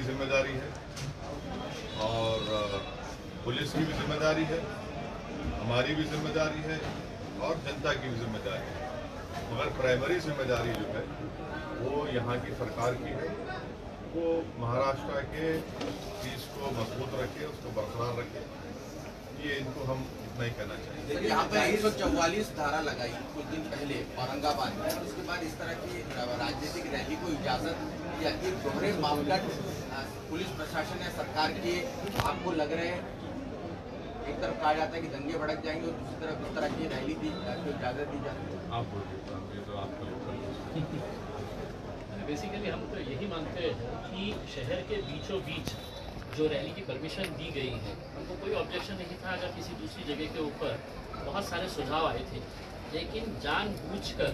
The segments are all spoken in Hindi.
जिम्मेदारी है और पुलिस की भी जिम्मेदारी है, हमारी भी जिम्मेदारी है और जनता की भी जिम्मेदारी है। मगर प्राइमरी जिम्मेदारी जो है वो यहाँ की सरकार की है। वो महाराष्ट्र के चीज को मजबूत रखे, उसको बरकरार रखे, ये इनको हम इतना ही कहना चाहिए। यहाँ पर 144 धारा लगाई कुछ दिन पहले औरंगाबाद में, उसके बाद इस तरह की राजनीतिक रैली को इजाजत या कि दोहरे मापदंड पुलिस प्रशासन या सरकार के आपको लग रहे हैं? एक तरफ कहा जाता है कि दंगे भड़क जाएंगे और दूसरी तरफ इस तरह की रैली की इजाजत दी जाती है। आप बोलिए, तो आपका बेसिकली हम तो यही मानते हैं कि शहर के बीचों बीच जो रैली की परमिशन दी गई है, हमको कोई ऑब्जेक्शन नहीं था अगर किसी दूसरी जगह के ऊपर बहुत सारे सुझाव आए थे, लेकिन जानबूझकर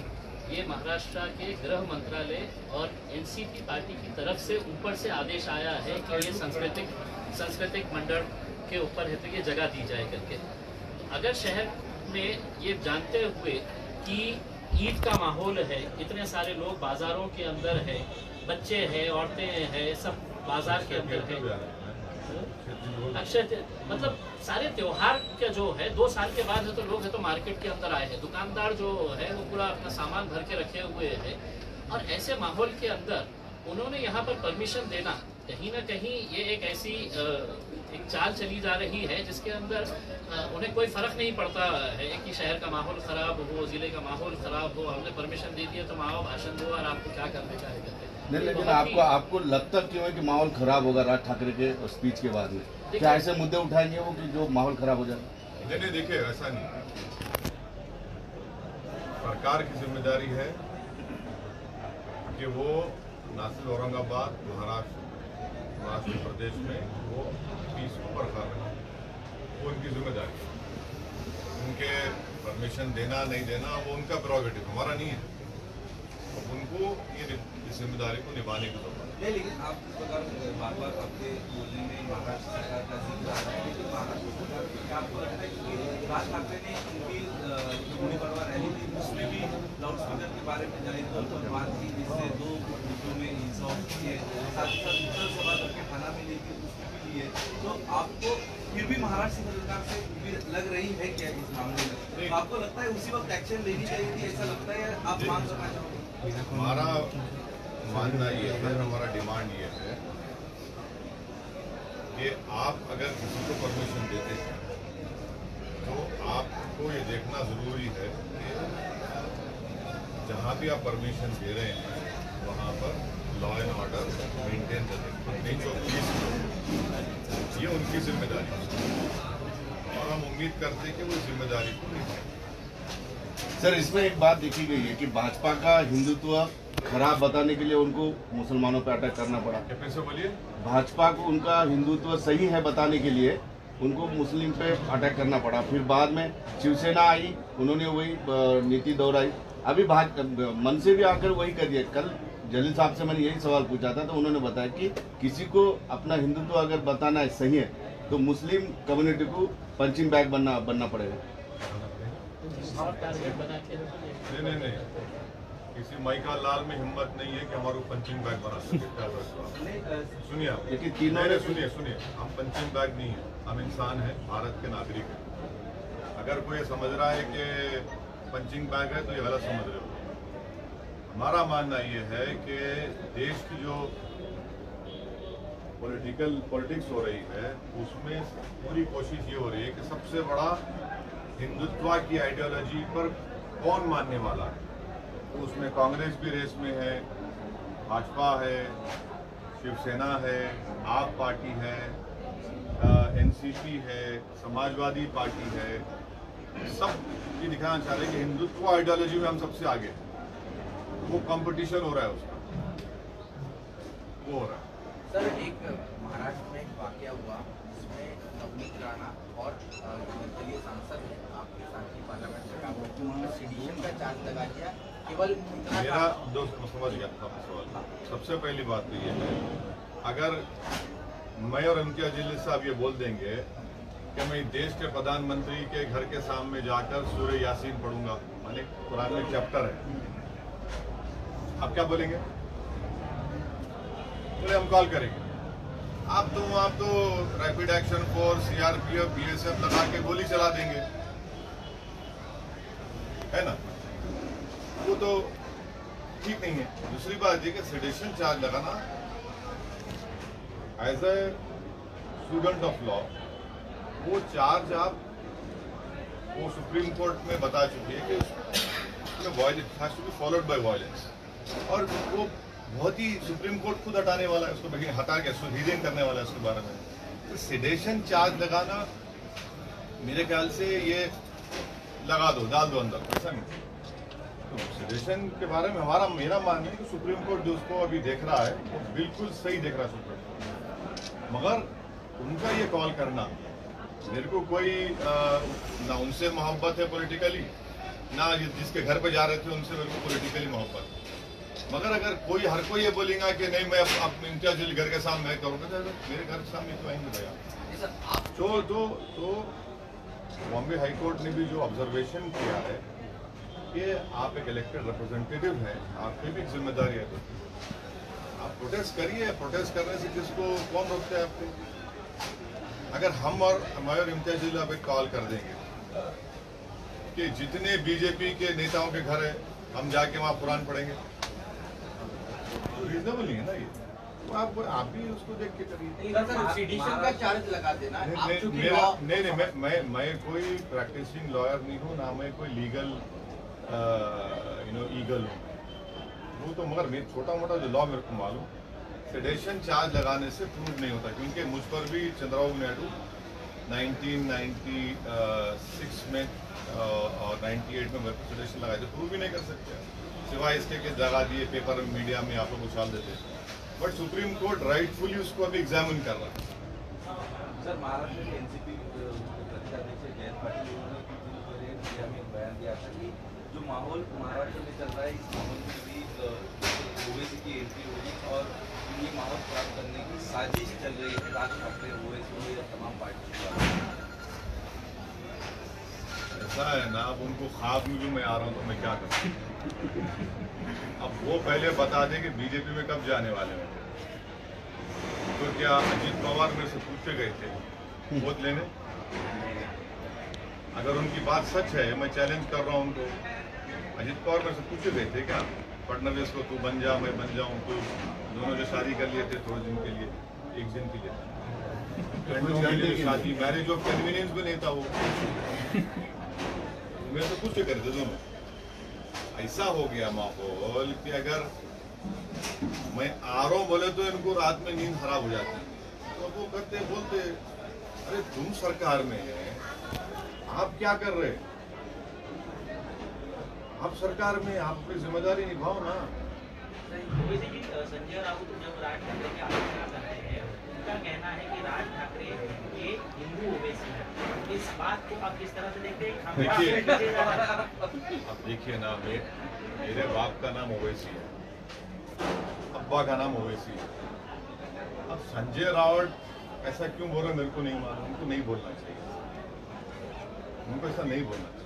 ये महाराष्ट्र के गृह मंत्रालय और एनसीपी पार्टी की तरफ से ऊपर से आदेश आया है कि ये सांस्कृतिक मंडल के ऊपर है तो ये जगह दी जाए करके। अगर शहर में ये जानते हुए कि ईद का माहौल है, इतने सारे लोग बाजारों के अंदर है, बच्चे हैं, औरतें हैं, सब बाजार के अंदर है, अक्षय मतलब सारे त्योहार का जो है 2 साल के बाद है तो लोग है तो मार्केट के अंदर आए हैं, दुकानदार जो है वो पूरा अपना सामान भर के रखे हुए हैं, और ऐसे माहौल के अंदर उन्होंने यहाँ पर परमिशन देना कहीं ना कहीं ये एक ऐसी एक चाल चली जा रही है जिसके अंदर उन्हें कोई फर्क नहीं पड़ता है कि शहर का माहौल खराब हो, जिले का माहौल खराब हो, हमने परमिशन दे दिया तो आओ भाषण दो और आपको क्या करने का है करते। नहीं, लेकिन आपको लगता क्यों है कि माहौल खराब होगा राज ठाकरे के स्पीच के बाद में? क्या ऐसे मुद्दे उठाएंगे वो कि जो माहौल खराब हो जाए? नहीं, देखिए ऐसा नहीं, सरकार की जिम्मेदारी है कि वो ना सिर्फ औरंगाबाद, महाराष्ट्र प्रदेश में वो पीस को बरकरार रखे, वो उनकी जिम्मेदारी है। उनके परमिशन देना नहीं देना वो उनका प्रोगेटिव, हमारा नहीं है। उनको ये जिम्मेदारी को निभाने की जरूरत है। लेकिन आप इस प्रकार बार-बार आपके बोलने में महाराष्ट्र सरकार का जिक्र आ रहा है, लेकिन महाराष्ट्र सरकार क्या आपको लगता है कि राज ठाकरे ने उनकी गुड़ी पड़वा रैली थी उसमें भी लाउडस्पीकर के बारे में जाहिर बात की, जिससे 2 गुटों में हिंसा होती है, साथ ही साथ उत्तर सभा करके थाना में लेके उसमें भी लिए, तो आपको फिर भी महाराष्ट्र सरकार से भी लग रही है क्या इस मामले में? तो आपको लगता है उसी वक्त एक्शन लेनी चाहिए थी, ऐसा लगता है आप मांग करना चाहोगे? हमारा मानना ये है, हमारा डिमांड ये है कि आप अगर किसी को परमिशन देते हैं तो आपको ये देखना जरूरी है कि जहाँ भी आप परमिशन दे रहे हैं वहाँ पर लॉ एंड ऑर्डर मेंटेन करें, जो पुलिस ये उनकी जिम्मेदारी है और हम उम्मीद करते हैं कि वो जिम्मेदारी को निभाएं। सर, इसमें एक बात देखी गई है कि भाजपा का हिंदुत्व खराब बताने के लिए उनको मुसलमानों पर अटैक करना पड़ा। फिर से बोलिए। भाजपा को उनका हिंदुत्व सही है बताने के लिए उनको मुस्लिम पे अटैक करना पड़ा, फिर बाद में शिवसेना आई, उन्होंने वही नीति दोहराई, अभी मन से भी आकर वही कर दिया। कल जलील साहब से मैंने यही सवाल पूछा था तो उन्होंने बताया कि किसी को अपना हिंदुत्व अगर बताना है सही है तो मुस्लिम कम्युनिटी को पंचिंग बैग बनना पड़ेगा। नहीं, किसी माइका लाल में हिम्मत नहीं है कि हमारे पंचिंग बैग बना सके। सुनिए आप, लेकिन तीनों ने सुनिए, हम पंचिंग बैग नहीं है, हम इंसान हैं, भारत के नागरिक हैं। अगर कोई समझ रहा है कि पंचिंग बैग है तो ये गलत समझ रहे हो। हमारा मानना ये है कि देश की जो पॉलिटिक्स हो रही है उसमें पूरी कोशिश ये हो रही है कि सबसे बड़ा हिंदुत्व की आइडियोलॉजी पर कौन मानने वाला है, तो उसमें कांग्रेस भी रेस में है, भाजपा है, शिवसेना है, आप पार्टी है, एनसीपी है, समाजवादी पार्टी है, सब ये दिखाना चाह रहे हैं कि हिंदुत्व आइडियोलॉजी में हम सबसे आगे हैं। वो कंपटीशन हो रहा है उसका, वो हो रहा है। सर, एक महाराष्ट्र में एक वाकया हुआ जिसमें नवनीत राणा और निर्दलीय सांसद हैं आपके साथी पार्लियामेंट में सेडिशन का चार्ज लगा दिया। केवल मेरा दोस्त समझ गया आपका सवाल। सबसे पहली बात तो ये है, अगर मैं और इम्तियाज जलील साहब ये बोल देंगे कि मैं देश के प्रधानमंत्री के घर के सामने जाकर सूरह यासीन पढ़ूंगा, माने कुरान में चैप्टर है, आप क्या बोलेंगे? बोले हम कॉल करेंगे। आप तो rapid action force, CRPF, BSF लगा के गोली चला देंगे, है ना? वो तो ठीक नहीं है। दूसरी बात ये कि सेडेशन चार्ज लगाना as a student of law, वो चार्ज वो सुप्रीम कोर्ट में बता चुकी है कि उसमें violence has to be followed by violence, और वो बहुत ही सुप्रीम कोर्ट खुद हटाने वाला है उसको, हटा के रीडिंग करने वाला है उसके बारे में। तो सेडेशन चार्ज लगाना मेरे ख्याल से ये लगा दो, डाल दो अंदर, ऐसा नहीं। तो सेडेशन के बारे में मेरा मानना है कि सुप्रीम कोर्ट जो उसको अभी देख रहा है वो बिल्कुल सही देख रहा है सुप्रीम कोर्ट, मगर उनका ये कॉल करना, मेरे को कोई ना उनसे मोहब्बत है पॉलिटिकली, ना जिसके घर पे जा रहे थे उनसे मेरे को पॉलिटिकली मोहब्बत, मगर अगर हर कोई ये बोलेगा कि नहीं मैं अब इम्तियाज घर के सामने मैं करूँगा, तो मेरे घर के सामने क्यों आएंगे भैया? तो बॉम्बे हाई कोर्ट ने भी जो ऑब्जर्वेशन किया है कि आप एक इलेक्टेड रिप्रेजेंटेटिव हैं, आपकी भी जिम्मेदारी है, तो आप प्रोटेस्ट करिए। प्रोटेस्ट करने से किसको कौन रोकता है आपको? अगर हम और इम्तियाज अब एक कॉल कर देंगे कि जितने बीजेपी के नेताओं के घर है हम जाके वहाँ कुरान पढ़ेंगे, तो रीजनेबल नहीं है ना ये, तो आप भी उसको देख के करिए। सेडिशन का चार्ज लगा देना। नहीं, मैं कोई प्रैक्टिसिंग लॉयर नहीं हूँ, ना मैं कोई लीगल ईगल हूँ, वो तो मगर मेरे छोटा मोटा जो लॉ मेरे को मालूम, सेडेशन चार्ज लगाने से प्रूव नहीं होता, क्योंकि मुझ पर भी चंद्रबाबू नायडू 1996 में और 98 में मेरे को सेडेशन लगाए थे, प्रूव ही नहीं कर सकते सिवाय इसके कि लगा दिए पेपर मीडिया में आप लोग उछाल देते। बट सुप्रीम कोर्ट राइटफुली उसको अभी एग्जामिन कर रहा है। सर, महाराष्ट्र के एनसीपी प्रदेशाध्यक्ष जयंत पाटिल ने मीडिया में एक बयान दिया था कि जो माहौल महाराष्ट्र में चल रहा है, इस माहौल में भी ओवैसी की एंट्री होगी और ये माहौल खराब करने की साजिश चल रही है। राज ठाकरे, ओवैसी और तमाम पार्टी, ऐसा है ना, अब उनको ख्वाब में भी मैं आ रहा हूँ तो मैं क्या करूँ? अब वो पहले बता दें कि बीजेपी में कब जाने वाले हैं। तो क्या अजीत पवार मेरे से पूछे गए थे वोट लेने? अगर उनकी बात सच है, मैं चैलेंज कर रहा हूँ उनको, अजीत पवार मेरे से पूछे गए थे क्या फडणवीस को तू बन जा मैं बन जाऊँ? तो दोनों जो शादी कर लिए थे थोड़े दिन के लिए, एक दिन के लिए शादी, मैरिज ऑफ कन्वीनियंस भी नहीं था वो, मेरे से पूछे करे थे दोनों। ऐसा हो गया माहौल कि अगर मैं आ रहा हूँ बोले तो इनको रात में नींद खराब हो जाती है, तो वो करते बोलते अरे तुम सरकार में है, आप क्या कर रहे? आप सरकार में, आप अपनी जिम्मेदारी निभाओ ना। संजय राउत जब राज ठाकरे की आलोचना करते हैं, उनका कहना है कि राज ठाकरे ये हिंदू ओवैसी है, इस बात को आप किस तरह से देखते हैं? अब देखिए ना, मेरे बाप का नाम ओवैसी है, अब्बा का नाम ओवैसी है। अब संजय राउत ऐसा क्यों बोल रहे मेरे को नहीं मालूम, उनको नहीं बोलना चाहिए, उनको ऐसा नहीं बोलना चाहिए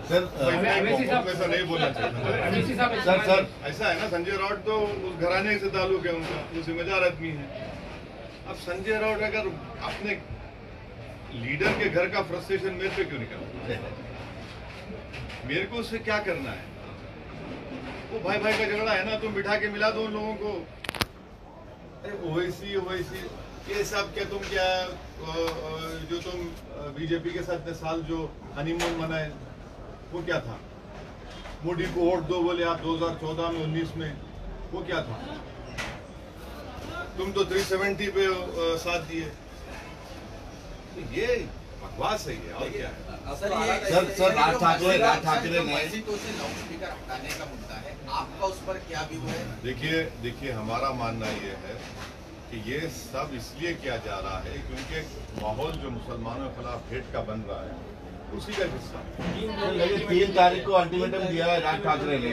सर। ऐसा नहीं बोलना चाहिए सर ऐसा है ना, संजय राउत तो उस घराने से ताल्लुक है उनका, वो जिम्मेदार आदमी है। अब संजय राउत अगर अपने लीडर के घर का फ्रस्ट्रेशन मेरे पे क्यों निकलता? मेरे को उससे क्या करना है? वो भाई भाई का झगड़ा है ना, तुम बिठा के मिला दो उन लोगों को। अरे ओवैसी ये सब क्या तुम क्या जो तुम बीजेपी के साथ इतने साल जो हनीमून मनाए वो क्या था? मोदी को वोट दो बोले आप 2014 में 19 में, वो क्या था? तुम तो 370 पे साथ दिए, ये बकवास है ये, और क्या है? सर राज ठाकरे ने लाउडस्पीकर हटाने का मुद्दा है, आपका उस पर क्या व्यू है? देखिए हमारा मानना ये है कि ये सब इसलिए किया जा रहा है क्योंकि माहौल जो मुसलमानों के खिलाफ हेट का बन रहा है उसी का हिस्सा। 3 तारीख को अल्टीमेटम दिया है राज ठाकरे ने।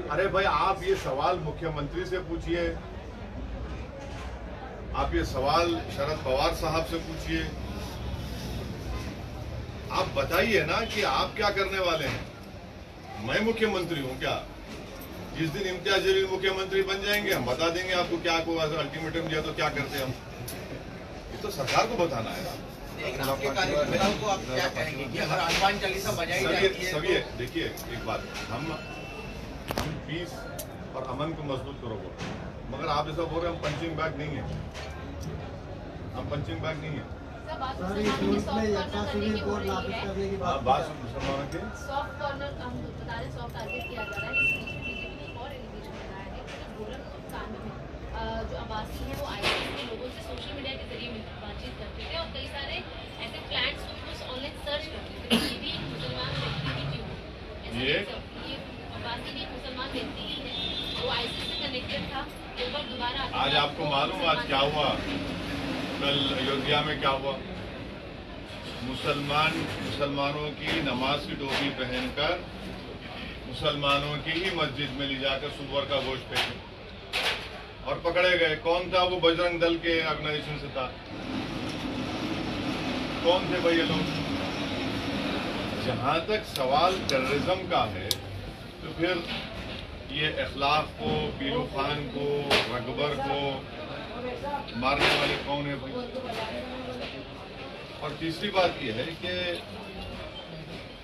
अरे भाई आप ये सवाल मुख्यमंत्री से पूछिए, आप ये सवाल शरद पवार साहब से पूछिए, आप बताइए ना कि आप क्या करने वाले हैं। मैं मुख्यमंत्री हूं क्या? जिस दिन इम्तियाज जलील मुख्यमंत्री बन जाएंगे हम बता देंगे आपको क्या को अल्टीमेटम दिया तो क्या करते हम। ये तो सरकार को बताना है। लेकिन आपके कार्यकर्ताओं को आप क्या कहेंगे कि अगर हनुमान चालीसा बजाई जाती है सभी देखिए एक बात, हम पीस और अमन को मजबूत करोगे, मगर आप ऐसा बोल रहे हैं हम पंचिंग बैग नहीं है, हम पंचिंग बैग नहीं है। बात मुसलमानों के सॉफ्ट कॉर्नर हम बता रहे सॉफ्ट टारगेट किया जा रहा है। इस बीच में बीजेपी ने और एलिगेशन लगाया है कि गोरखपुर कांड में जो आवासी हैं वो आईएसआई के लोगों से सोशल मीडिया के जरिए बातचीत करते थे और कई सारे ऐसे प्लान्स को ऑनलाइन सर्च करते थे। ये भी एक मुसलमान व्यक्ति ही क्यों ये आवासी भी एक मुसलमान व्यक्ति ही है, वो आईएसआई से कनेक्टेड था। एक बार दोबारा आज आपको मालूम आज क्या हुआ, कल अयोध्या में क्या हुआ, मुसलमानों की नमाज की टोपी पहनकर मुसलमानों की ही मस्जिद में ले जाकर सुअर का गोश्त फेंके और पकड़े गए। कौन था वो? बजरंग दल के ऑर्गेनाइजेशन से था। कौन थे भाई ये लोग? जहां तक सवाल टेररिज्म का है तो फिर ये इखलाक को, पीलू खान को, रकबर को मारने वाले कौन है भाई? और तीसरी बात यह है कि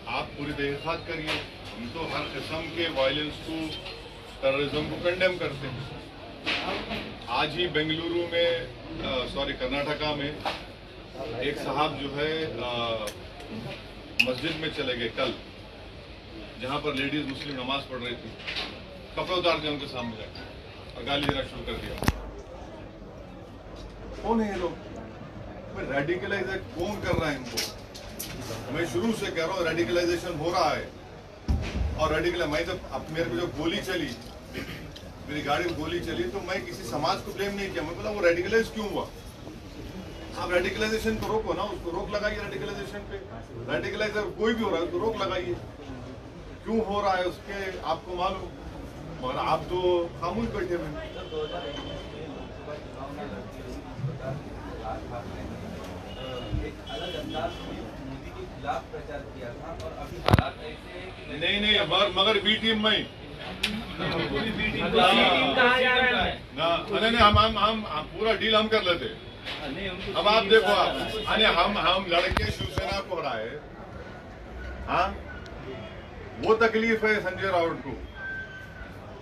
आप पूरी तहकीकात करिए। हम तो हर किस्म के वायलेंस को, टेररिज्म को कंडेम करते हैं। आज ही बेंगलुरु में कर्नाटका में एक साहब जो है मस्जिद में चले गए कल, जहां पर लेडीज मुस्लिम नमाज पढ़ रही थी, कपड़े उतार दिए उनके सामने जाकर और गाली देना शुरू कर दिया। कौन है ये लोग? रेडिकलाइजेशन कौन कर रहा है इनको? मैं शुरू से कह रहा हूँ रेडिकलाइजेशन हो रहा है। और मैं जब मेरे को जो गोली चली, मेरी गाड़ी में गोली चली, तो मैं किसी समाज को ब्लेम नहीं किया। मैं बोला वो रेडिकलाइज क्यों हुआ? आप रेडिकलाइजेशन को रोको ना, उसको रोक लगाइए रेडिकलाइजेशन पे। रेडिकलाइजर कोई भी हो रहा है उसको रोक लगाइए। क्यों हो रहा है उसके आपको मालूम, मगर आप तो खामोश बैठे हुए। एक अलग अंदाज में मोदी के खिलाफ प्रचार किया था और अभी हालात ऐसे हैं कि नहीं मगर बी टीम में पूरी बी टीम कहा जा रहा है नहीं हम पूरा डील हम कर लेते। अब आप देखो आप हम लड़के शिवसेना को हराए। हाँ वो तकलीफ है संजय राउत को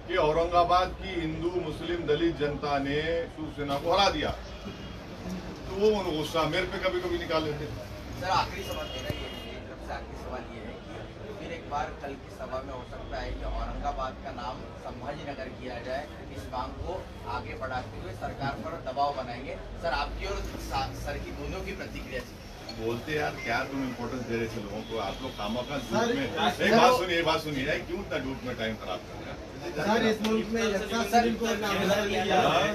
कि औरंगाबाद की हिंदू मुस्लिम दलित जनता ने शिवसेना को हरा दिया, तो वो गुस्सा मेरे पे कभी कभी निकाल लेते। सर आखिरी सवाल मेरा ये है, तरफ से आखिरी सवाल ये है कि फिर एक बार कल की सभा में हो सकता है कि औरंगाबाद का नाम संभाजी नगर किया जाए। इस मांग को आगे बढ़ाते हुए सरकार पर दबाव बनाएंगे। सर आपकी और सर की दोनों की प्रतिक्रिया थी। बोलते यार क्या तुम इम्पोर्टेंस दे रहे थे लोगों को? आप लोग कामों का धूप में एक बात सुनिए क्यों इतना धूप में टाइम खराब कर रहे हैं? सर इस मुल्क में यक्सा सिविल कोड नामजद किया है।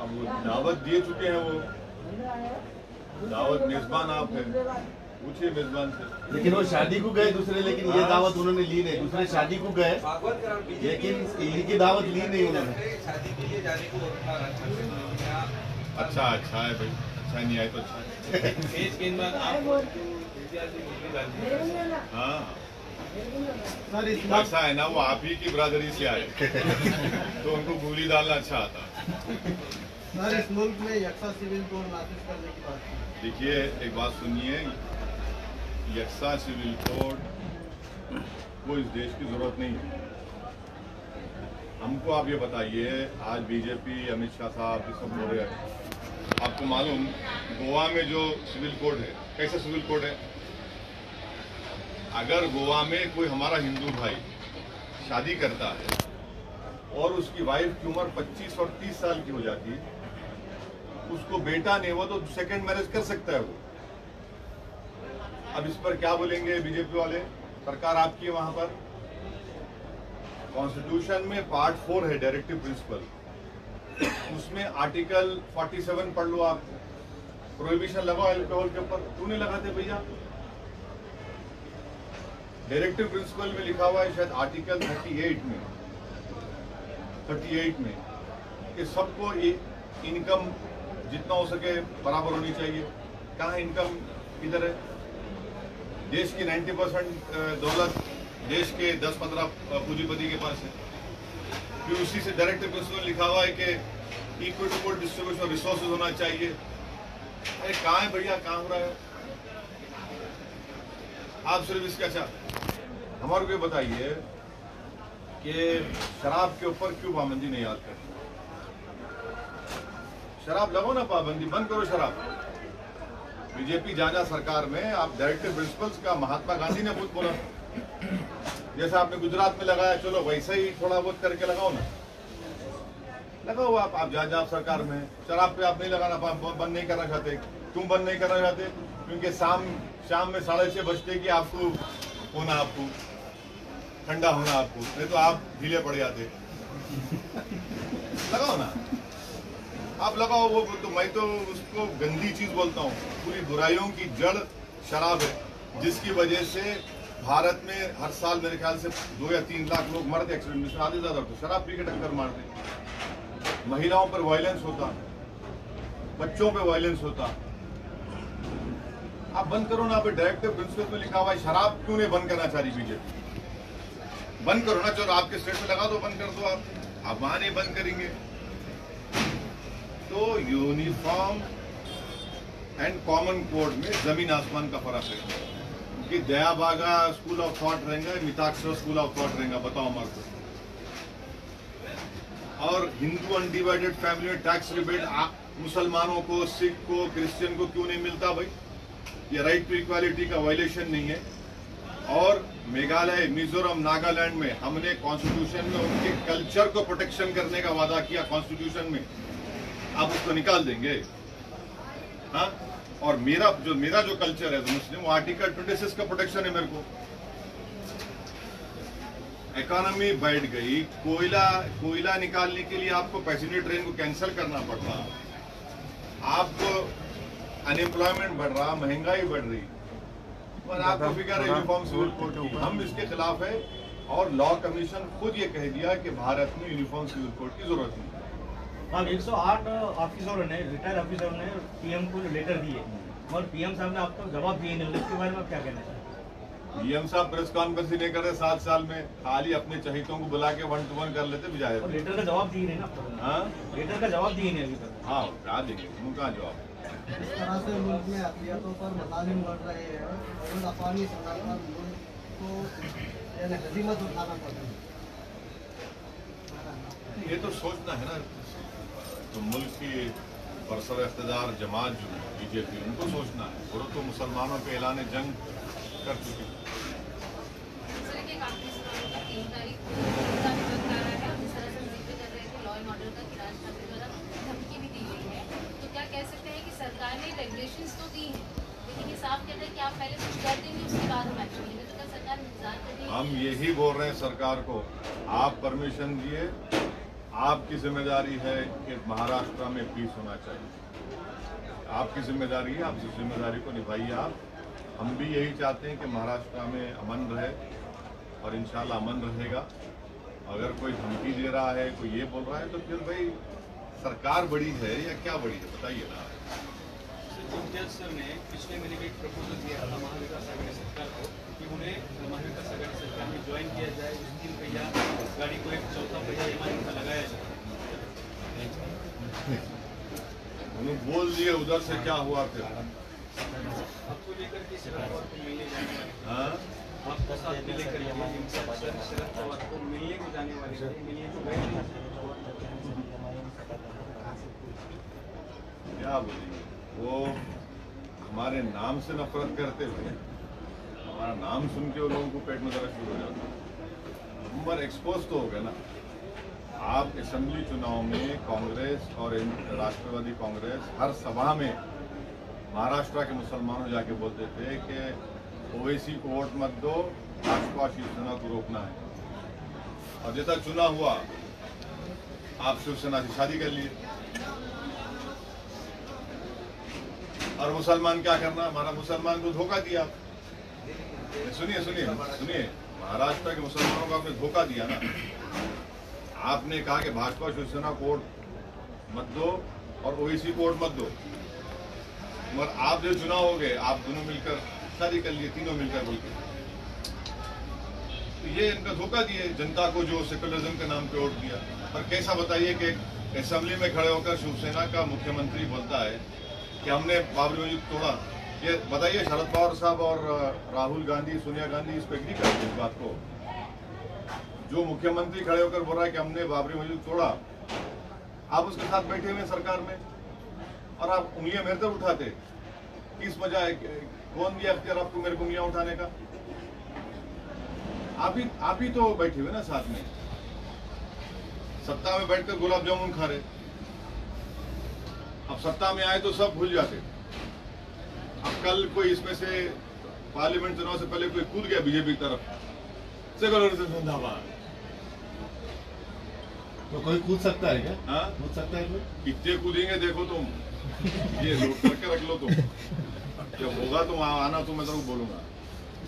अब वो दावत दे चुके हैं, वो दावत मेजबान आप हैं, पूछिए मेजबान से। लेकिन वो शादी को गए दूसरे, लेकिन ये दावत उन्होंने ली नहीं। दूसरे शादी को गए लेकिन इनकी दावत ली नहीं उन्होंने। शादी के लिए जाने को अच्छा है भाई, अच्छा नहीं आए तो अच्छा है। हाँ सर इस ऐसा है ना, वो आप ही की बरादरी से आए तो उनको गोली डालना अच्छा आता। सर इस मुल्क में यक्सा सिविल कोड नाफिज करने की बात है। देखिए एक बात सुनिए, यक्सा सिविल कोड को इस देश की जरूरत नहीं है। हमको आप ये बताइए, आज बीजेपी अमित शाह साहब ये सब बोल रहे हैं, आपको मालूम गोवा में जो सिविल कोड है कैसा सिविल कोड है? अगर गोवा में कोई हमारा हिंदू भाई शादी करता है और उसकी वाइफ की उम्र 25 और 30 साल की हो जाती है, उसको बेटा नहीं हुआ तो सेकंड मैरिज कर सकता है वो। अब इस पर क्या बोलेंगे बीजेपी वाले? सरकार आपकी है वहां पर। कॉन्स्टिट्यूशन में पार्ट 4 है डायरेक्टिव प्रिंसिपल, उसमें आर्टिकल 47 पढ़ लो आप, प्रोहिबिशन लगाओ अल्कोहल के ऊपर। क्यों नहीं लगाते भैया? डायरेक्टिव प्रिंसिपल में लिखा हुआ है शायद आर्टिकल 38 में कि सबको इनकम जितना हो सके बराबर होनी चाहिए। कहाँ इनकम इधर है? देश की 90% दौलत देश के 10-15 पूंजीपति के पास है। फिर उसी से डायरेक्ट प्रिंसिपल लिखा हुआ है कि इक्विटेबल डिस्ट्रीब्यूशन ऑफ रिसोर्सेज होना चाहिए। अरे कहाँ है भैया, कहाँ हो रहा है? आप सिर्फ इसका अच्छा हमारे को बताइए कि शराब के ऊपर क्यों पाबंदी नहीं याद करते? शराब लगाओ ना पाबंदी, बंद करो शराब। बीजेपी जहाँ सरकार में आप डायरेक्टिव प्रिंसिपल्स का महात्मा गांधी ने खुद बोला, जैसा आपने गुजरात में लगाया, चलो वैसा ही थोड़ा बहुत करके लगाओ ना, लगाओ आप जहाँ सरकार में। शराब पे आप नहीं लगाना, बंद नहीं करना चाहते। क्यों बंद नहीं करना चाहते? क्योंकि शाम में 6:30 बजते कि आपको होना, आपको ठंडा होना, आपको नहीं तो आप ढीले पड़ जाते। लगाओ ना, आप लगाओ। वो तो मैं तो उसको गंदी चीज बोलता हूँ। पूरी बुराइयों की जड़ शराब है, जिसकी वजह से भारत में हर साल मेरे ख्याल से 2 या 3 लाख लोग मरते एक्सीडेंट में, आधे ज्यादा तो शराब पी के टक्कर मारते। महिलाओं पर वायलेंस होता, बच्चों पे वायलेंस होता। आप बंद करो ना। आप डायरेक्टिव प्रिंसिपल में लिखा हुआ है, शराब क्यों नहीं बंद करना चाह रही बीजेपी? बंद करो ना, चलो आपके स्टेट में लगा दो, बंद कर दो। आप वहां नहीं बंद करेंगे तो यूनिफॉर्म एंड कॉमन कोड में जमीन आसमान का फर्क है। कि दयाबागा स्कूल ऑफ थॉट रहेगा, मिताक्षर स्कूल ऑफ थॉट रहेगा, बताओ हमारे को। और हिंदू अनडिवाइडेड फैमिली में टैक्स रिबेट मुसलमानों को, सिख को, क्रिश्चियन को क्यों नहीं मिलता भाई? ये राइट टू इक्वालिटी का वायलेशन नहीं है। और मेघालय, मिजोरम, नागालैंड में हमने कॉन्स्टिट्यूशन में उनके कल्चर को प्रोटेक्शन करने का वादा किया कॉन्स्टिट्यूशन में, आप उसको निकाल देंगे? हाँ, और मेरा जो कल्चर है मुस्लिम, वो आर्टिकल 26 का प्रोटेक्शन है मेरे को। इकोनॉमी बैठ गई, कोयला निकालने के लिए आपको पैसेंजर ट्रेन को कैंसिल करना पड़ रहा, आपको अनएम्प्लॉयमेंट बढ़ रहा, महंगाई बढ़ रही, पर आपको फिक्र है यूनिफॉर्म सिविल कोड की। हम इसके खिलाफ है और लॉ कमीशन खुद ये कह दिया कि भारत में यूनिफॉर्म सिविल कोड की जरूरत नहीं। अब 108 ऑफिसरों ने, रिटायर्ड ऑफिसरों ने पीएम को लेटर दिए और पीएम साहब ने आपको जवाब दिए नहीं, इसके बारे में आप क्या कहना चाहते हैं? पीएम साहब प्रेस कॉन्फ्रेंस नहीं कर रहे 7 साल में, खाली अपने चहितों को बुला के 1-to-1 कर लेते बजाय। लेटर का जवाब दिए नहीं ना? हाँ, लेटर का जवाब दिए नहीं अभी तक। हाँ, क्या देंगे उनका जवाब? इस तरह से मुल्क में अक़लियतों पर मज़ालिम बढ़ रहे हैं और अक़वामी सतह पर मुल्क को यानी हज़ीमत उठाना पड़ रहा है। ये तो सोचना है ना, तो मुल्क की बरसर इक़्तिदार जमात जो है बीजेपी, उनको सोचना है। और तो मुसलमानों पे ऐलान जंग कर चुके। सरकार ने रेगुलेशंस तो दी हैं, लेकिन ये साफ कहते हैं कि आप पहले कुछ कर देंगे, उसके बाद हम एक्शन लेंगे। तो क्या सरकार इंतजार कर रही है? हम यही बोल रहे हैं सरकार को, आप परमिशन दिए, आपकी जिम्मेदारी है कि महाराष्ट्र में पीस होना चाहिए। आपकी जिम्मेदारी है, आप इस जिम्मेदारी को निभाइए आप। हम भी यही चाहते हैं कि महाराष्ट्र में अमन रहे और इंशाल्लाह अमन रहेगा। अगर कोई धमकी दे रहा है, कोई ये बोल रहा है, तो फिर भाई सरकार बड़ी है या क्या बड़ी है, बताइए ना। जज सर ने पिछले महीने में एक प्रपोजल दिया था महाविकास आघाड़ी सरकार को कि उन्हें महाविकास आघाड़ी सरकार में ज्वाइन किया जाए, उस 3 पहिया गाड़ी को एक 4था पहिया ईमारत का लगाया जाए। उन्होंने बोल दिए, उधर से क्या हुआ फिर? आपको लेकर के शरद पवार को मिलने जाने वाले, हाँ, आपको साथ में लेकर शरद पवार को मिलने को जाने वाले थे, मिलने को गए क्या बोलेंगे? वो हमारे नाम से नफरत करते हुए, हमारा नाम सुन के वो लोगों को पेट में दर्द शुरू हो जाता है। नंबर एक्सपोज तो हो गया ना। आप असेंबली चुनाव में कांग्रेस और राष्ट्रवादी कांग्रेस हर सभा में महाराष्ट्र के मुसलमानों जाके बोलते थे कि ओवैसी को वोट मत दो, भाजपा शिवसेना को रोकना है। और जैसा चुनाव हुआ, आप शिवसेना से शादी कर लिए। और मुसलमान क्या करना, हमारा मुसलमान को धोखा दिया। सुनिए सुनिए सुनिए, महाराष्ट्र के मुसलमानों को आपने धोखा दिया ना। आपने कहा कि भाजपा शिवसेना को वोट मत दो और ओवैसी को वोट मत दो, मगर आप जो चुनाव हो गए, आप दोनों मिलकर गिरफ्तारी कर लिए तीनों मिलकर बोल के। तो ये इनका धोखा दिए जनता को, जो सेकुलरिज्म के नाम पे वोट दिया। और कैसा बताइए कि असेंबली में खड़े होकर शिवसेना का मुख्यमंत्री बोलता है कि हमने बाबरी मस्जिद तोड़ा। ये बताइए, शरद पवार साहब और राहुल गांधी, सोनिया गांधी इस पर एग्री करते हैं इस बात को? जो मुख्यमंत्री खड़े होकर बोल रहा है कि हमने बाबरी मस्जिद तोड़ा, आप उसके साथ बैठे हुए सरकार में और आप उंगलियां मेरे तरफ उठाते, किस मजा है? कौन दिया अख्तियार आपको मेरे को उंगलियां उठाने का? आप ही तो बैठे हुए ना साथ में, सत्ता में बैठकर गुलाब जामुन खा रहे। अब सत्ता में आए तो सब भूल जाते। अब कल कोई इसमें से पार्लियामेंट चुनाव से पहले कोई कूद गया बीजेपी की तरफ, सेकुलरिज्म जिंदाबाद। तो कोई कूद सकता है क्या? हाँ, कूद सकता है कोई? कितने कूदेंगे देखो तुम, ये नोट करके रख लो तुम। जब होगा तो वहां आना, तो मैं तो बोलूंगा।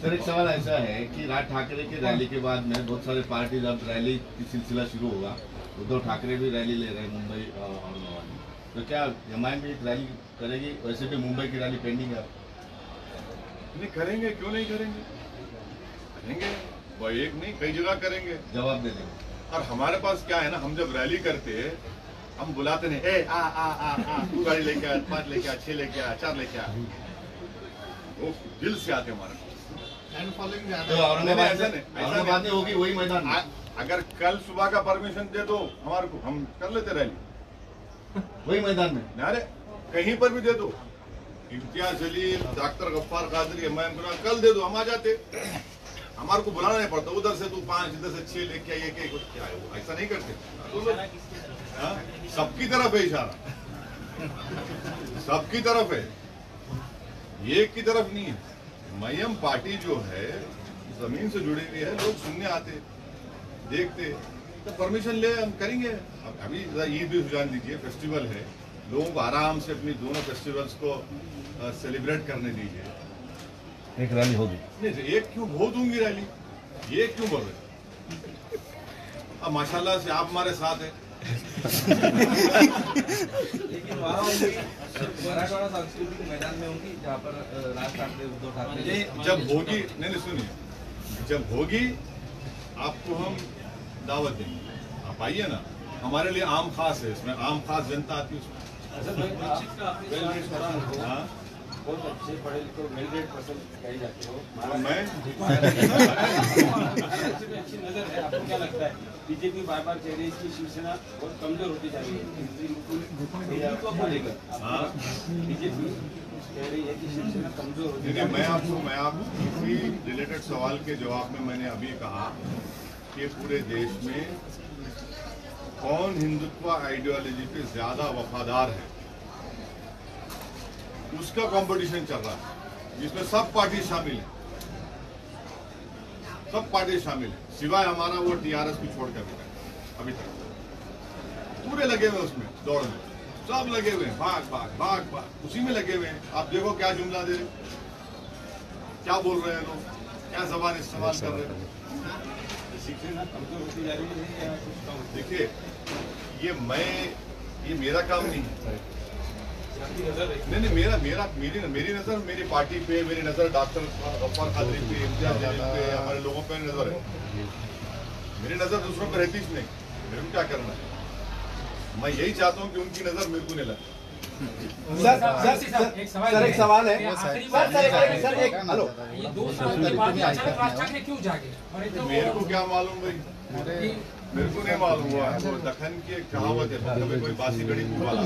सर, एक सवाल ऐसा है कि राज ठाकरे की रैली के बाद में बहुत सारे पार्टी अब रैली की सिलसिला शुरू होगा। उद्धव ठाकरे भी रैली ले रहे हैं मुंबई और तो क्या एमआईएम भी रैली करेगी? वैसे भी मुंबई की रैली पेंडिंग है। नहीं करेंगे, क्यों नहीं करेंगे? करेंगे, वो एक नहीं कई जगह करेंगे, जवाब दे देंगे। और हमारे पास क्या है ना, हम जब रैली करते हैं हम बुलाते नहीं, ए आ आ आ आ तू गाड़ी लेके आ, 5 लेके आ, 6 लेके आ, 4 लेके आ। वो दिल से आते हमारे पास। तो औरंगाबाद में होगी वही मैदान में। अगर कल सुबह का परमिशन दे दो हमारे को, हम कर लेते रैली वही मैदान में। अरे कहीं पर भी दे दो, इम्तियाज जलील, डॉक्टर गफ्फार कादरी, एमआईएम को कल दे दो, हम आ जाते। हमारे को बुलाना नहीं पड़ता, उधर से तू 5, इधर से 6 लेके आइए, क्या है वो, ऐसा नहीं करते। सबकी तरफ है इशारा, सबकी तरफ है, एक की तरफ नहीं है। एमआईएम पार्टी जो है जमीन से जुड़ी हुई है, लोग सुनने आते देखते, तो परमिशन ले हम करेंगे। अभी ईद भी जान लीजिए, फेस्टिवल है, लोगों को आराम से अपनी दोनों फेस्टिवल्स को सेलिब्रेट करने दीजिए। एक रैली होगी नहीं, एक क्यों भो दूंगी रैली, ये क्यों बोल रहे? अब माशाल्लाह से आप हमारे साथ हैं। लेकिन वहाँ मराठवाड़ा सांस्कृतिक मैदान में होंगी जहाँ पर राज ठाकरे, उद्धव ठाकरे जब होगी, नहीं सुनिए, जब होगी आपको हम दावत देंगे, आप आइए ना। हमारे लिए आम खास है, इसमें आम खास जनता आती है उसमें। हाँ, बहुत अच्छे पढ़े लिखे वेल ग्रेड पर्सन कहे जाते हो, मैं अच्छी नजर है। आपको क्या लगता है बीजेपी बार बार कह रही है कि शिवसेना बहुत कमजोर होती जा रही है, को लेकर बीजेपी कह रही है कि शिवसेना कमजोर होती जा रही है? मैं आपको इसी रिलेटेड सवाल के जवाब में मैंने अभी कहा कि पूरे देश में कौन हिंदुत्व आइडियोलॉजी पे ज्यादा वफादार है, उसका कंपटीशन चल रहा है, जिसमें सब पार्टी शामिल है, सब पार्टी शामिल है, सिवाय हमारा वो टीआरएस को छोड़कर अभी तक पूरे लगे हुए उसमें, दौड़ में सब लगे हुए हैं, भाग भाग भाग भाग उसी में लगे हुए हैं। आप देखो क्या जुमला दे रहे, क्या बोल रहे हैं लोग, क्या जबान इस्तेमाल कर रहे हैं। शिवसेना कमजोर होती जा रही है या कुछ कम? देखिए, ये मेरा काम नहीं है, नहीं, मेरी नजर मेरी पार्टी पे, मेरी नजर डॉक्टर गफ्फार कादरी पे, इम्तियाज जलील पे, हमारे लोगों पे नजर है। मेरी नजर दूसरों पर रहती नहीं, मेरे को क्या करना है। मैं यही चाहता हूँ कि उनकी नजर मेरे को नहीं लगे। सर एक सवाल है, सर एक हेलो, ये 2 साल के बाद अचानक राज ठाकरे क्यों जागे? मेरे को क्या मालूम भाई, मेरे को नहीं मालूम हुआ। वो दखन की एक कहावत है, कोई बासी घड़ी वाला